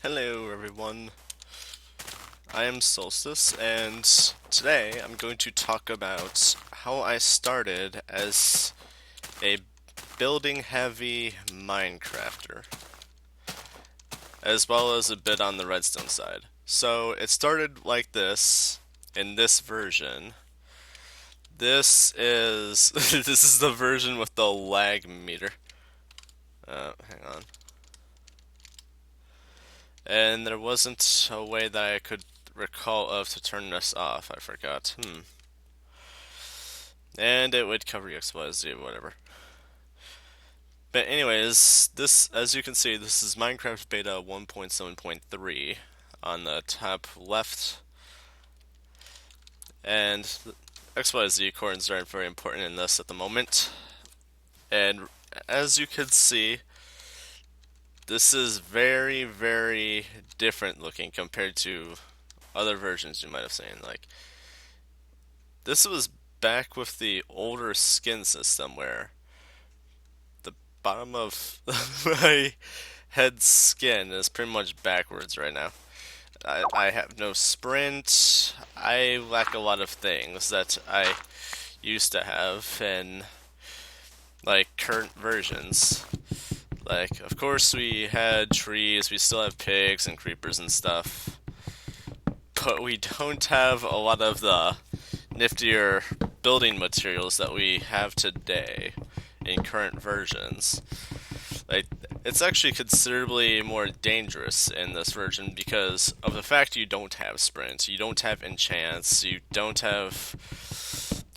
Hello everyone, I am Solstice, and today I'm going to talk about how I started as a building heavy Minecrafter, as well as a bit on the redstone side. So it started like this, in this version. This is this is the version with the lag meter. Hang on. And there wasn't a way that I could recall of to turn this off. I forgot. And it would cover XYZ, whatever. But anyways, this, as you can see, this is Minecraft Beta 1.7.3 on the top left, and XYZ coordinates aren't very important in this at the moment. And as you can see, this is very, very different looking compared to other versions you might have seen. Like, this was back with the older skin system where the bottom of my head skin is pretty much backwards right now. I have no sprint. I lack a lot of things that I used to have in like current versions. Like, of course, we had trees, we still have pigs and creepers and stuff, but we don't have a lot of the niftier building materials that we have today in current versions. Like, it's actually considerably more dangerous in this version because of the fact you don't have sprint, you don't have enchants, you don't have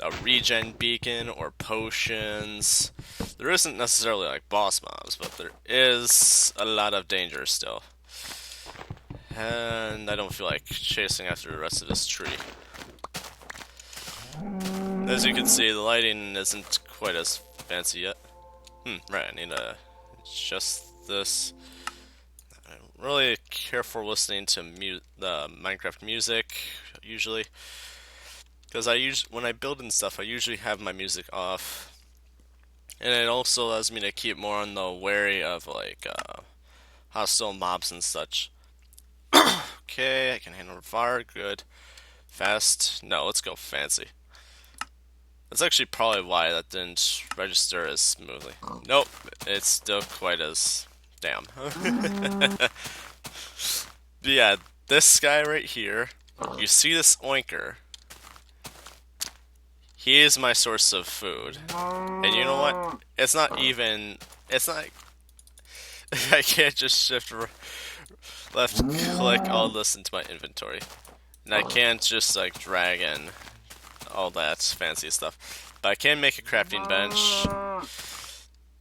a regen beacon or potions. There isn't necessarily like boss mobs, but there is a lot of danger still. And I don't feel like chasing after the rest of this tree. As you can see, the lighting isn't quite as fancy yet. Right, I need to adjust this. I don't really care for listening to the Minecraft music, usually. Because when I build and stuff, I usually have my music off. And it also allows me to keep more on the wary of, like, hostile mobs and such. Okay, I can handle fire, good. Fast, no, let's go fancy. That's actually probably why that didn't register as smoothly. Nope, it's still quite as... Damn. But yeah, this guy right here, you see this oinker, he is my source of food. And you know what? It's not even... It's not... I can't just shift left click all this into my inventory. And I can't just like drag in all that fancy stuff. But I can make a crafting bench.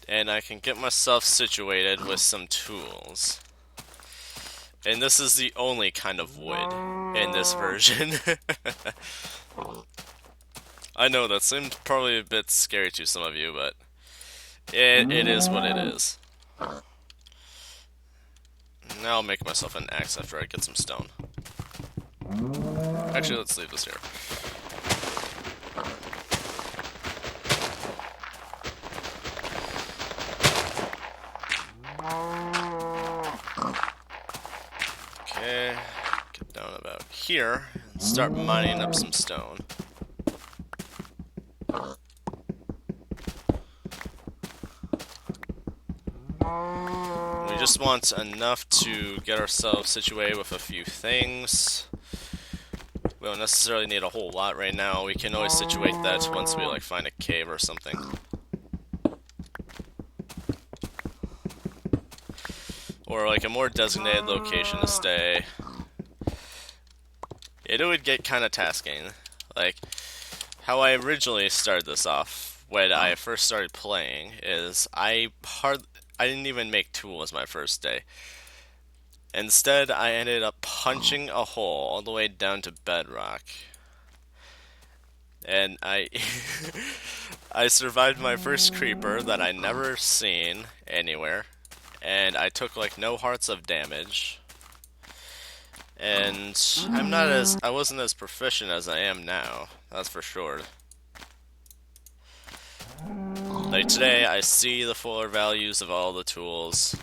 And I can get myself situated with some tools. And this is the only kind of wood in this version. I know that seems probably a bit scary to some of you, but it is what it is. Now I'll make myself an axe after I get some stone. Actually, let's leave this here. Okay, get down about here and start mining up some stone. We just want enough to get ourselves situated with a few things. We don't necessarily need a whole lot right now. We can always situate that once we like find a cave or something. Or like a more designated location to stay. It would get kind of tasking. Like, how I originally started this off when I first started playing is I didn't even make tools my first day. Instead, I ended up punching a hole all the way down to bedrock. And I I survived my first creeper that I never seen anywhere. And I took like no hearts of damage. And I wasn't as proficient as I am now, that's for sure. Like today, I see the fuller values of all the tools,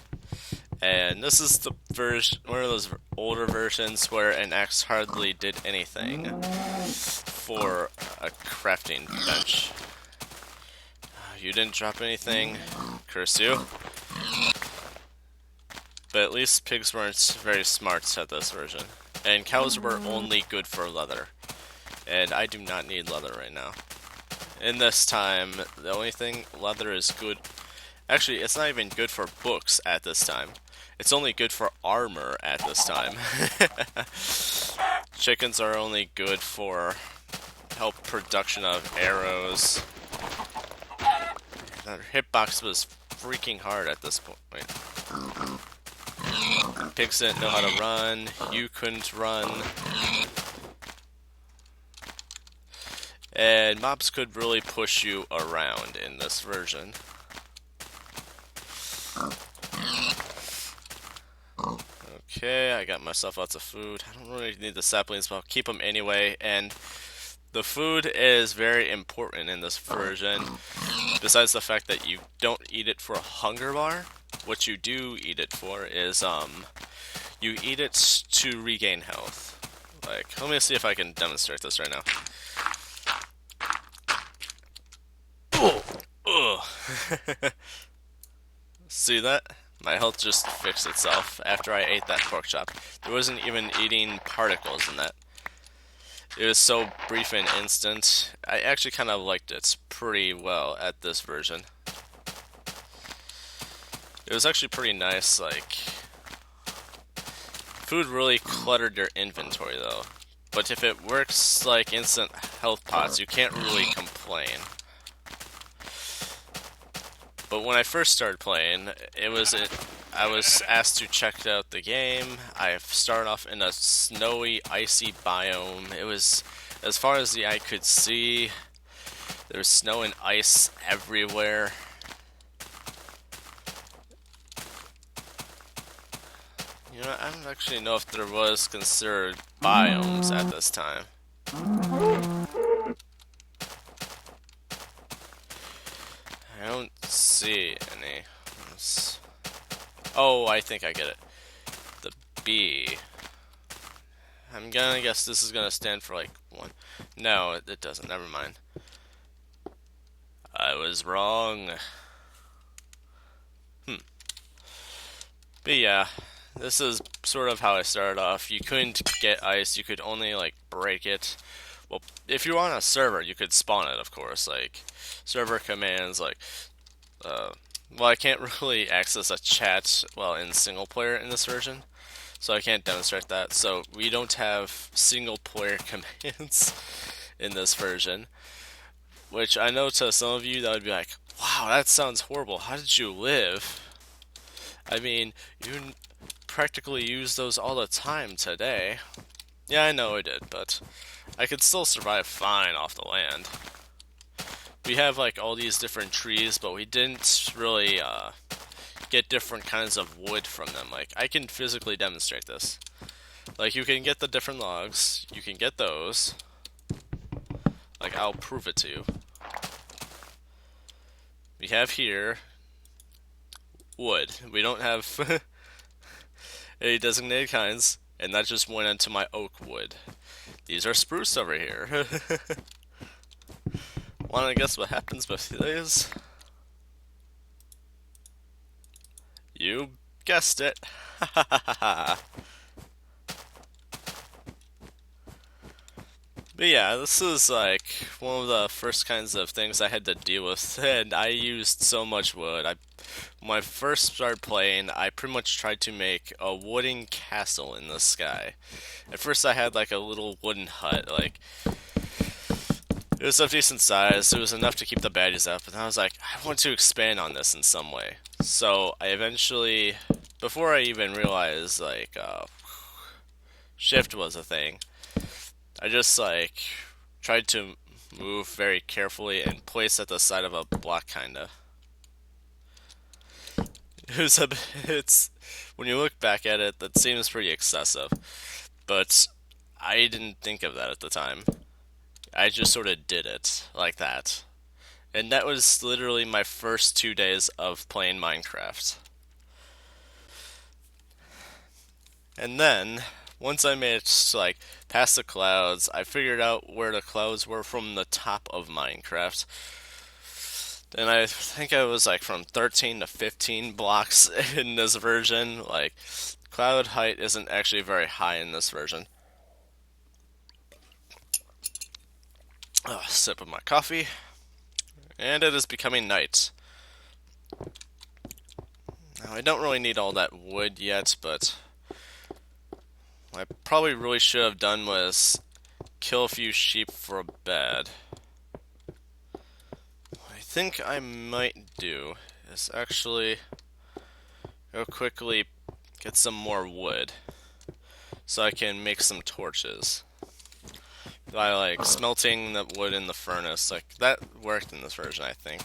And this is the version, one of those older versions where an axe hardly did anything for a crafting bench. You didn't drop anything, curse you. But at least pigs weren't very smart at this version. And cows were only good for leather. And I do not need leather right now. In this time, the only thing leather is good... Actually, it's not even good for books at this time. It's only good for armor at this time. Chickens are only good for help production of arrows. That hitbox was freaking hard at this point. Pigs didn't know how to run. You couldn't run. And mobs could really push you around in this version. Okay, I got myself lots of food. I don't really need the saplings, but I'll keep them anyway. And the food is very important in this version. Besides the fact that you don't eat it for a hunger bar, what you do eat it for is, you eat it to regain health. Like, let me see if I can demonstrate this right now. Ugh. See that? My health just fixed itself after I ate that pork chop. There wasn't even eating particles in that. It was so brief and instant. I actually kind of liked it pretty well at this version. It was actually pretty nice, like... Food really cluttered your inventory though. But if it works like instant health pots, you can't really complain. But when I first started playing, I was asked to check out the game. I started off in a snowy, icy biome. It was, as far as the eye could see, there was snow and ice everywhere. You know, I don't actually know if there was considered biomes at this time. I don't see any. Oh, I think I get it. The B. I'm gonna guess this is gonna stand for like one. No, it doesn't. Never mind. I was wrong. But yeah, this is sort of how I started off. You couldn't get ice. You could only like break it. Well, if you're on a server, you could spawn it, of course. Like server commands, like well, I can't really access a chat while in single player in this version, so I can't demonstrate that. So we don't have single player commands in this version, which I know to some of you that would be like, wow, that sounds horrible. How did you live? I mean, you practically use those all the time today. Yeah, I know I did, but I could still survive fine off the land. We have like all these different trees, but we didn't really get different kinds of wood from them. Like, I can physically demonstrate this. Like, you can get the different logs, you can get those. Like, I'll prove it to you. We have here wood. We don't have any designated kinds, and that just went into my oak wood. These are spruce over here. Wanna guess what happens with these? You guessed it. But yeah, this is like one of the first kinds of things I had to deal with, and I used so much wood. When I first started playing, I pretty much tried to make a wooden castle in the sky. At first I had like a little wooden hut, like, it was of decent size, it was enough to keep the baddies up, and I was like, I want to expand on this in some way. So I eventually, before I even realized like, shift was a thing, I just like tried to move very carefully and place at the side of a block, kinda. It was a bit, it's when you look back at it, that seems pretty excessive, but I didn't think of that at the time. I just sort of did it like that, and that was literally my first 2 days of playing Minecraft. And then, once I made it to, like, past the clouds, I figured out where the clouds were from the top of Minecraft. And I think I was like from 13 to 15 blocks in this version. Like, cloud height isn't actually very high in this version. Sip of my coffee. And it is becoming night. Now, I don't really need all that wood yet, but what I probably really should have done was kill a few sheep for a bed. What I think I might do is actually go quickly get some more wood so I can make some torches. By like smelting the wood in the furnace, like that worked in this version, I think.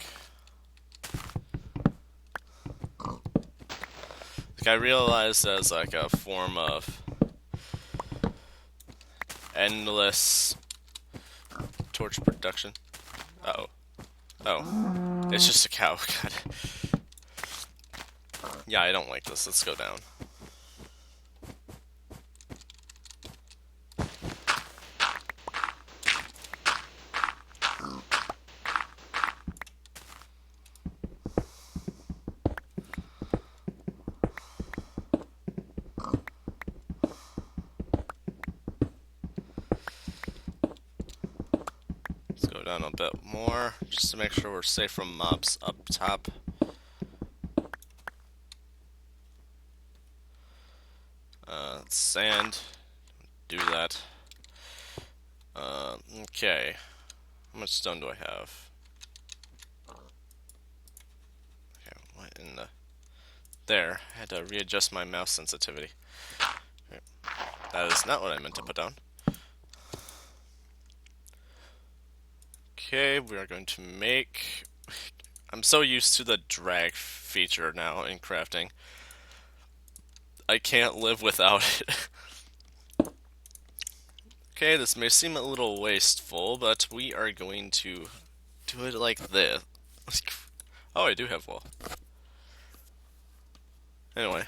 Like I realized as like a form of endless torch production. Uh oh, it's just a cow. God. Yeah, I don't like this. Let's go down. Let's go down a bit more, just to make sure we're safe from mobs up top. Sand. Do that. Okay. How much stone do I have? Okay, what in the... There. I had to readjust my mouse sensitivity. Okay. That is not what I meant to put down. Okay, we are going to make... I'm so used to the drag feature now in crafting. I can't live without it. Okay, this may seem a little wasteful, but we are going to do it like this. Oh, I do have wool. Anyway.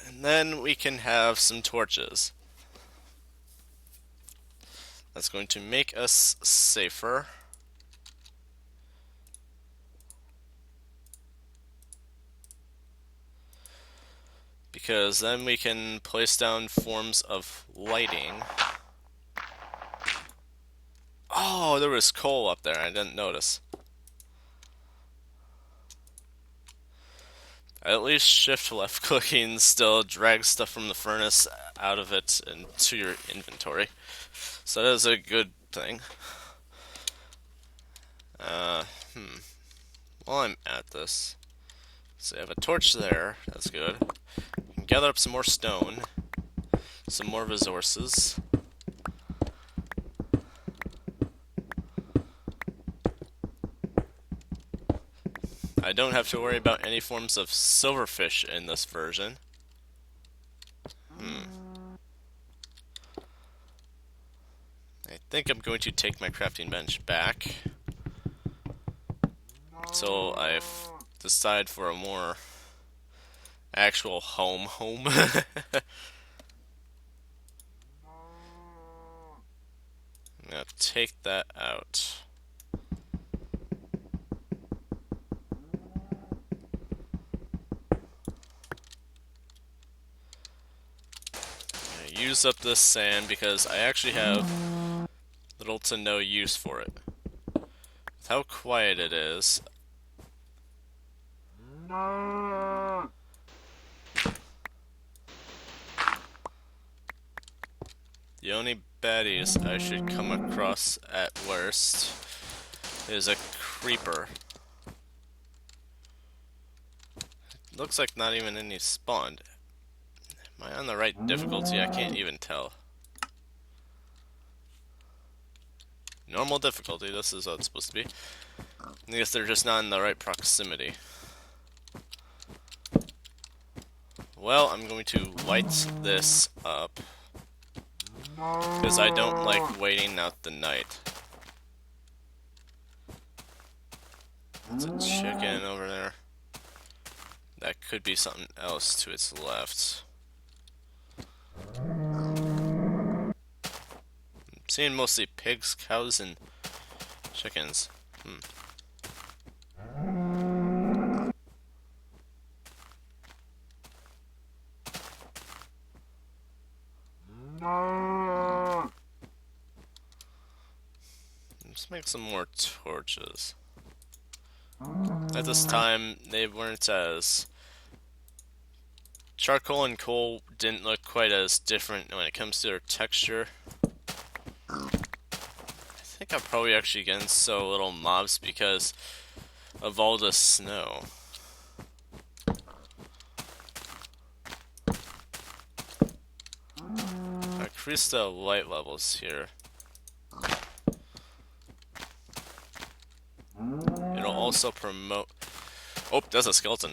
And then we can have some torches. That's going to make us safer. Because then we can place down forms of lighting. Oh, there was coal up there. I didn't notice. At least shift left clicking still drags stuff from the furnace out of it into your inventory. So that is a good thing. While I'm at this, so I have a torch there. That's good. Gather up some more stone, some more resources. I don't have to worry about any forms of silverfish in this version. I think I'm going to take my crafting bench back. So I've decided for a more actual home. I'm gonna take that out. I'm gonna use up this sand because I actually have little to no use for it. With how quiet it is. The only baddies I should come across at worst is a creeper. Looks like not even any spawned. Am I on the right difficulty? I can't even tell. Normal difficulty, this is what it's supposed to be. I guess they're just not in the right proximity. Well, I'm going to light this up. Because I don't like waiting out the night. There's a chicken over there. That could be something else to its left. I'm seeing mostly pigs, cows, and chickens. Let's make some more torches. At this time, they weren't as... Charcoal and coal didn't look quite as different when it comes to their texture. I think I'm probably actually getting so little mobs because of all the snow. Increase the light levels here. It'll also promote... Oh, that's a skeleton.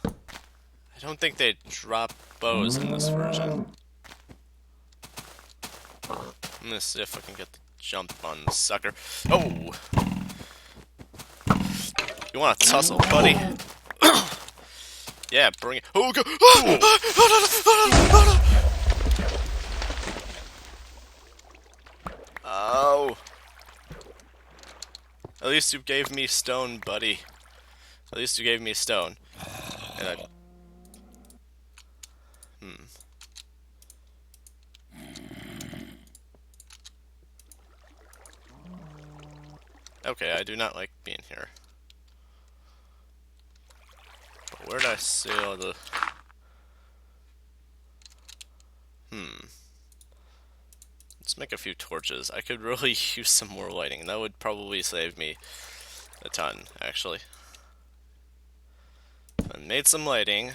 I don't think they drop bows in this version. I'm gonna see if I can get the jump on the sucker. Oh! You wanna tussle, buddy? Yeah, bring it. Oh, go! Oh! At least you gave me stone, buddy. At least you gave me stone. And I... Okay, I do not like being here. But where did I see all the... Let's make a few torches. I could really use some more lighting. That would probably save me a ton, actually. I made some lighting.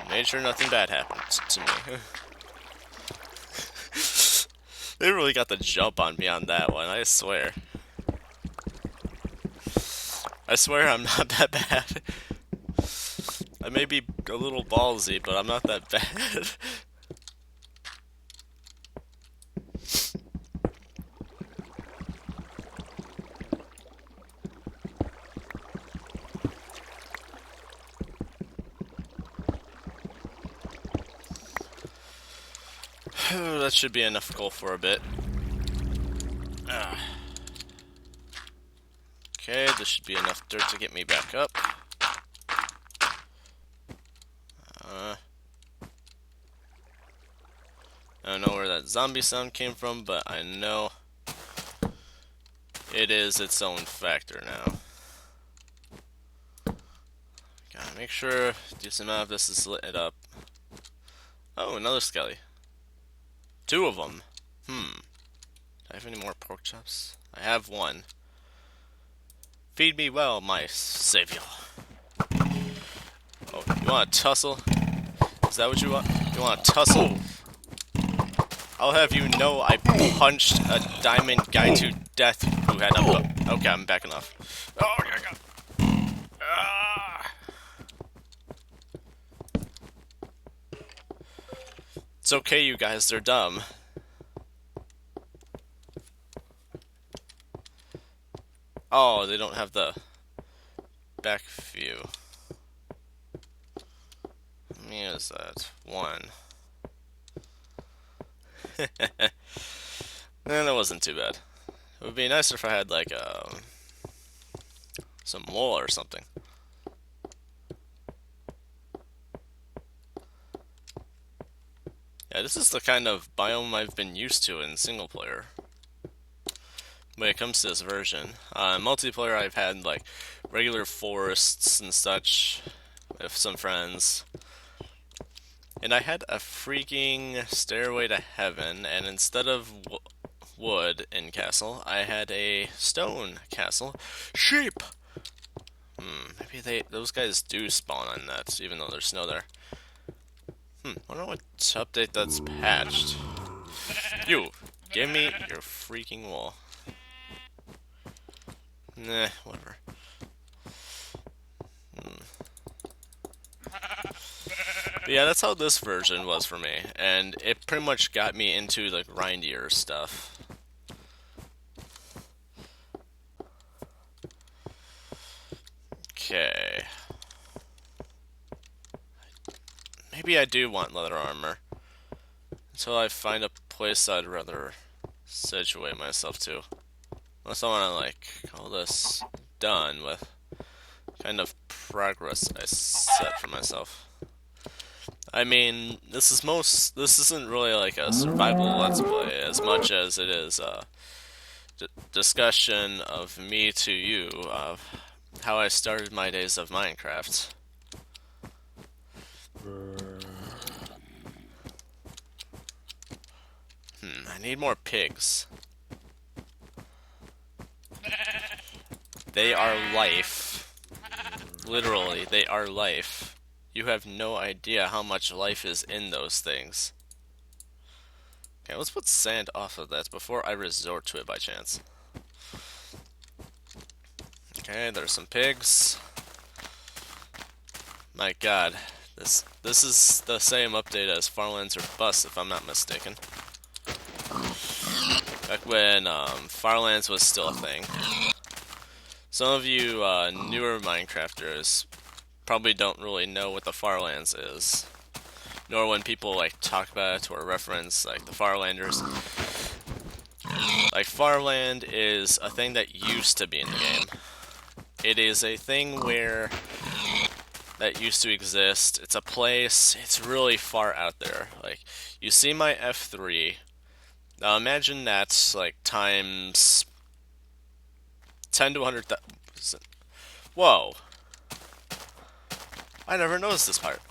Made sure nothing bad happened to me. They really got the jump on me on that one, I swear. I swear I'm not that bad. I may be a little ballsy, but I'm not that bad. That should be enough coal for a bit. Okay, this should be enough dirt to get me back up. I don't know where that zombie sound came from, but I know it is its own factor now. Gotta make sure a decent amount of this is lit up. Oh, another skelly. 2 of them. Do I have any more pork chops? I have 1. Feed me well, my savior. Oh, you want to tussle? Is that what you want? You want to tussle? I'll have you know I punched a diamond guy to death who had a... Okay, I'm backing off. Oh, yeah. It's okay, you guys, they're dumb. Oh, they don't have the back view. How many is that? 1. That wasn't too bad. It would be nicer if I had like some wool or something. Yeah, this is the kind of biome I've been used to in single player. When it comes to this version, multiplayer I've had like regular forests and such with some friends. And I had a freaking stairway to heaven, and instead of wood in castle, I had a stone castle. Sheep! Maybe those guys do spawn on that, even though there's snow there. I wonder what update that's patched. You, give me your freaking wool. Nah, whatever. But yeah, that's how this version was for me, and it pretty much got me into the grindier stuff. Okay. I maybe I do want leather armor. Until I find a place I'd rather situate myself to. Unless I want to, like, call this done with kind of progress I set for myself. I mean, this isn't really like a survival let's play as much as it is a discussion of me to you of how I started my days of Minecraft. I need more pigs. They are life. Literally, they are life. You have no idea how much life is in those things. Okay, let's put sand off of that before I resort to it by chance. Okay, there's some pigs. My god, this is the same update as Farlands or Bust, if I'm not mistaken. Back when Farlands was still a thing. Some of you newer Minecrafters probably don't really know what the Farlands is, nor when people like talk about it or reference like the Farlanders. Like Farland is a thing that used to be in the game. It is a thing where that used to exist. It's a place. It's really far out there. Like you see my F3. Now imagine that's like times 10 to 100,000. Whoa. I never noticed this part.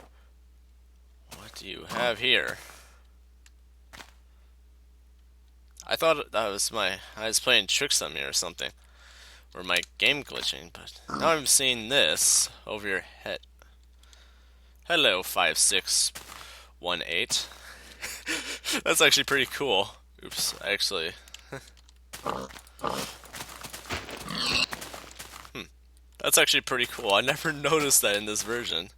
What do you have here? I thought that was I was playing tricks on me or something. Or my game glitching, but now I'm seeing this over your head. Hello, 5618. That's actually pretty cool. Oops, actually. That's actually pretty cool. I never noticed that in this version.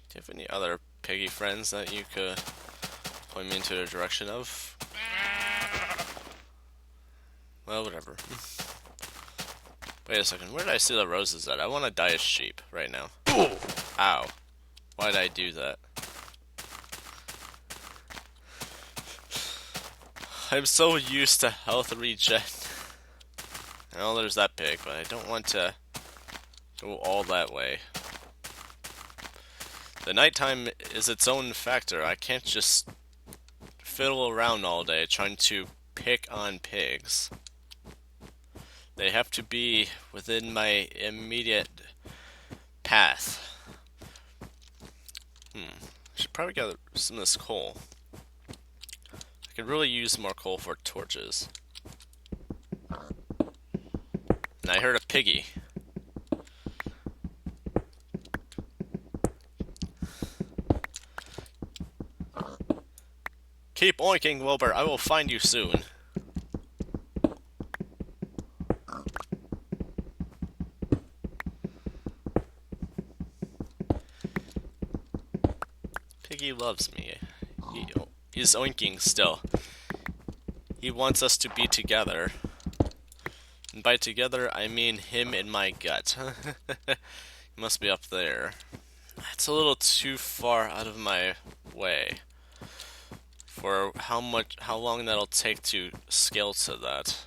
Do you have any other piggy friends that you could point me into the direction of? Well, whatever. Wait a second, where did I see the roses at? I want to dye a sheep right now. Ow. Why did I do that? I'm so used to health regen. Well, there's that pig, but I don't want to go all that way. The nighttime is its own factor. I can't just fiddle around all day trying to pick on pigs. They have to be within my immediate path. I should probably gather some of this coal. I could really use more coal for torches. And I heard a piggy. Keep oinking, Wilbur. I will find you soon. Piggy loves me. He's oinking still. He wants us to be together. And by together, I mean him in my gut. He must be up there. It's a little too far out of my way for how long that'll take to scale to that.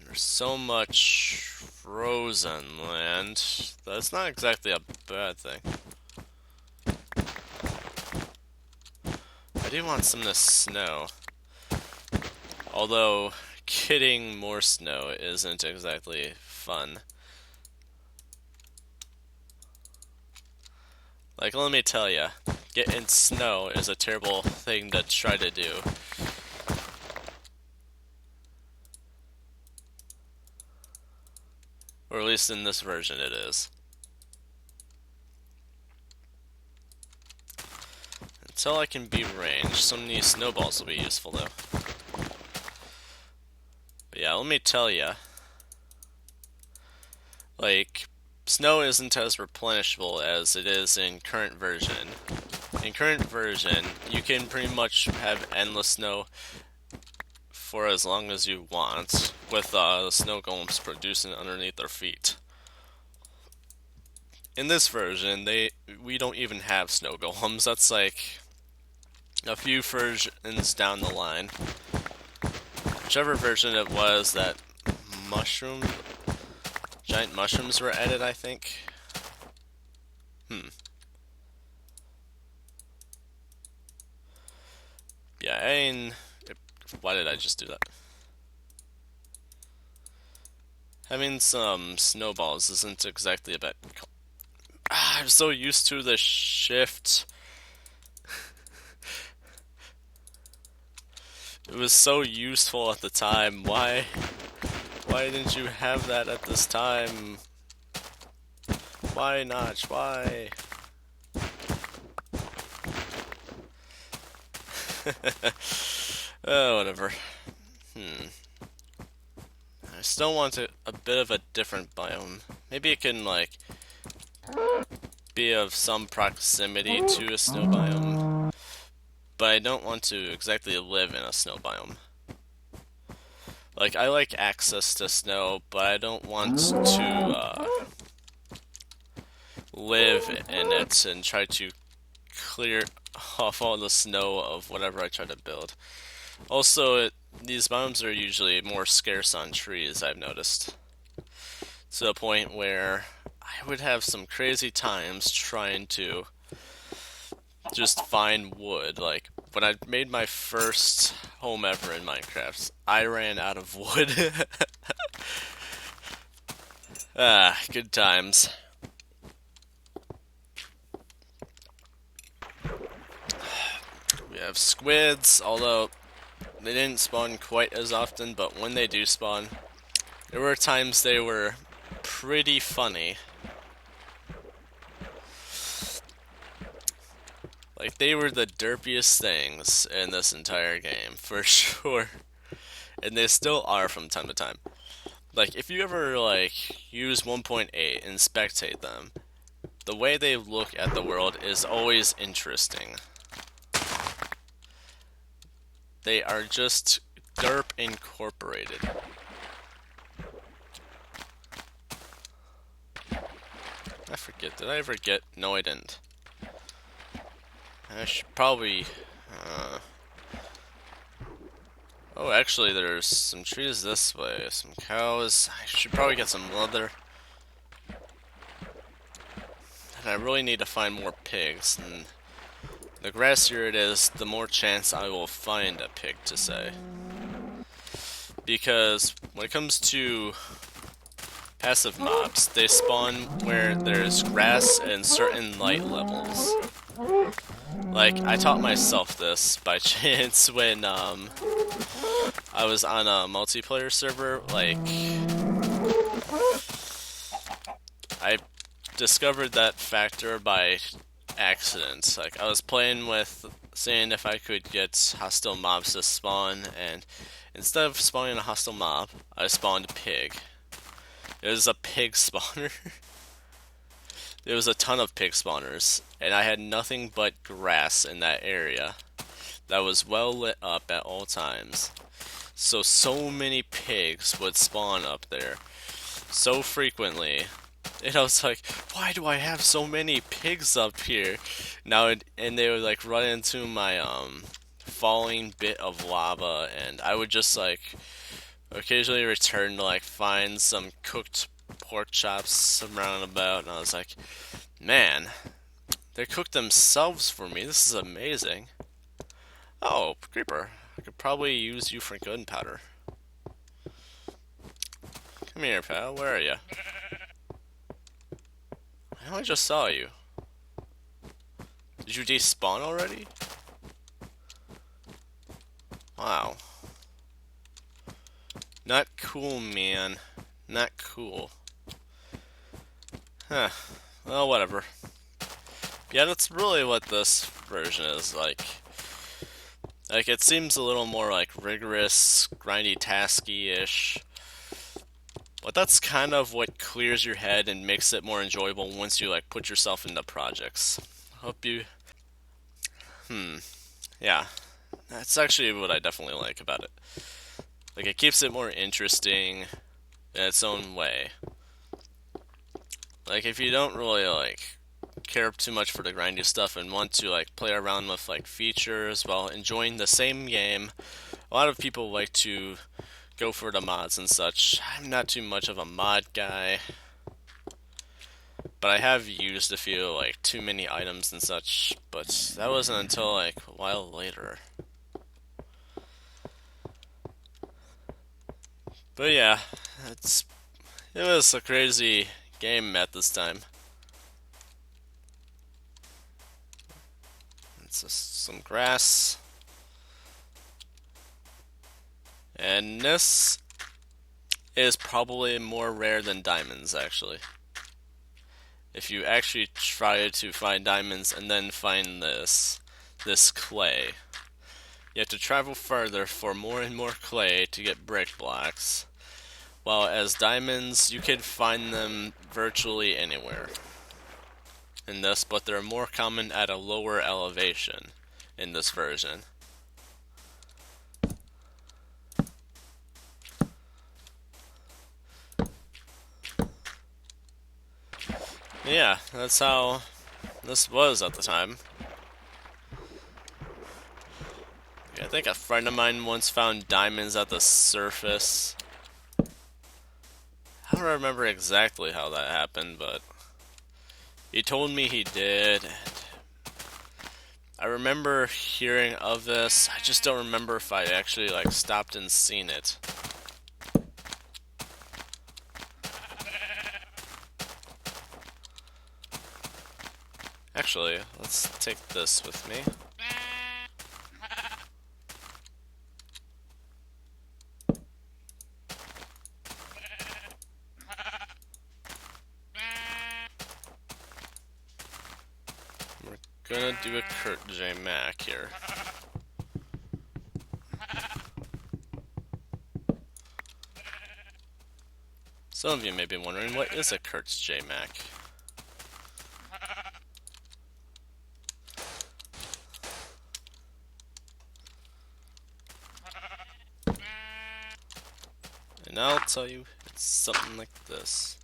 There's so much frozen land. That's not exactly a bad thing. I do want some of this snow. Although, getting more snow isn't exactly fun. Like, let me tell ya, getting snow is a terrible thing to try to do. Or at least in this version it is. Until I can be ranged, some of these snowballs will be useful though. But yeah, let me tell ya, like, snow isn't as replenishable as it is in current version. In current version, you can pretty much have endless snow for as long as you want, with the snow golems producing underneath their feet. In this version, we don't even have snow golems. That's like a few versions down the line. Whichever version it was that giant mushrooms were added, I think. Yeah, why did I just do that? Having some snowballs isn't exactly a bad. I'm so used to the shift. It was so useful at the time. Why didn't you have that at this time? Why not? Why? Oh, whatever. I still want a bit of a different biome. Maybe it can, like, be of some proximity to a snow biome. But I don't want to exactly live in a snow biome. Like, I like access to snow, but I don't want to live in it and try to clear off all the snow of whatever I try to build. Also, these biomes are usually more scarce on trees, I've noticed. To the point where I would have some crazy times trying to just find wood. Like, when I made my first home ever in Minecraft, I ran out of wood. Good times. We have squids, although they didn't spawn quite as often, but when they do spawn, there were times they were pretty funny. Like, they were the derpiest things in this entire game, for sure. And they still are from time to time. Like, if you ever, like, use 1.8 and spectate them, the way they look at the world is always interesting. They are just derp incorporated. I forget, did I ever get... No, I didn't. I should probably... Oh, actually, there's some trees this way, some cows. I should probably get some leather. And I really need to find more pigs, and the grassier it is, the more chance I will find a pig to say. Because when it comes to passive mobs, they spawn where there's grass and certain light levels. Like, I taught myself this by chance when I was on a multiplayer server. Like, I discovered that factor by accident. Like, I was playing with seeing if I could get hostile mobs to spawn, and instead of spawning a hostile mob, I spawned a pig. It was a pig spawner. There was a ton of pig spawners, and I had nothing but grass in that area that was well lit up at all times. So many pigs would spawn up there so frequently. And I was like, why do I have so many pigs up here? Now, and they would like run into my falling bit of lava, and I would just like occasionally return to like find some cooked pork chops around about, and I was like, man, they cooked themselves for me. This is amazing. Oh, creeper. I could probably use you for gunpowder. Come here, pal. Where are you? I know I just saw you. Did you despawn already? Wow. Not cool, man. Not cool. Huh. Well, whatever. Yeah, that's really what this version is like. Like, it seems a little more like rigorous, grindy, tasky-ish. But that's kind of what clears your head and makes it more enjoyable once you, like, put yourself into projects. Hope you... Yeah. That's actually what I definitely like about it. Like, it keeps it more interesting in its own way. Like, if you don't really, like, care too much for the grindy stuff and want to, like, play around with, like, features while enjoying the same game, a lot of people like to go for the mods and such. I'm not too much of a mod guy, but I have used a few, like, too many items and such, but that wasn't until, like, a while later. But yeah, it was a crazy game at this time. It's just some grass. And this is probably more rare than diamonds, actually. If you actually try to find diamonds and then find this clay, you have to travel further for more and more clay to get brick blocks. While as diamonds, you can find them virtually anywhere in this, but they're more common at a lower elevation in this version. Yeah, that's how this was at the time. I think a friend of mine once found diamonds at the surface. I don't remember exactly how that happened, but he told me he did. And I remember hearing of this. I just don't remember if I actually like stopped and seen it. Actually, let's take this with me. We're gonna do a Kurt J. Mac here. Some of you may be wondering, what is a Kurtz J. Mac? And I'll tell you, it's something like this.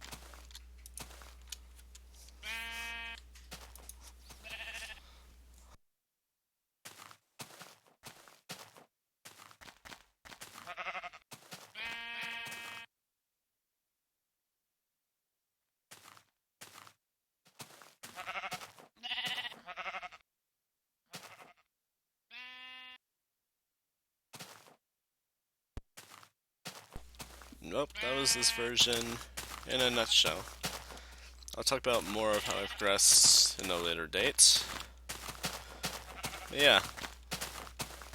Nope, that was this version in a nutshell. I'll talk about more of how I progressed in a later date. But yeah,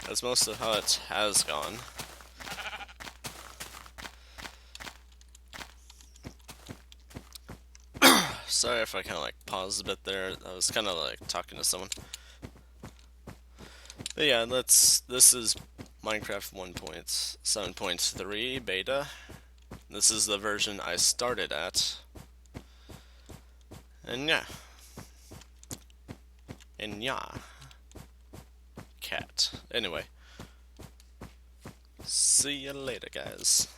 that's most of how it has gone. Sorry if I kind of like paused a bit there. I was kind of like talking to someone. But yeah, this is Minecraft 1.7.3 beta. This is the version I started at. And yeah. Cat. Anyway. See you later, guys.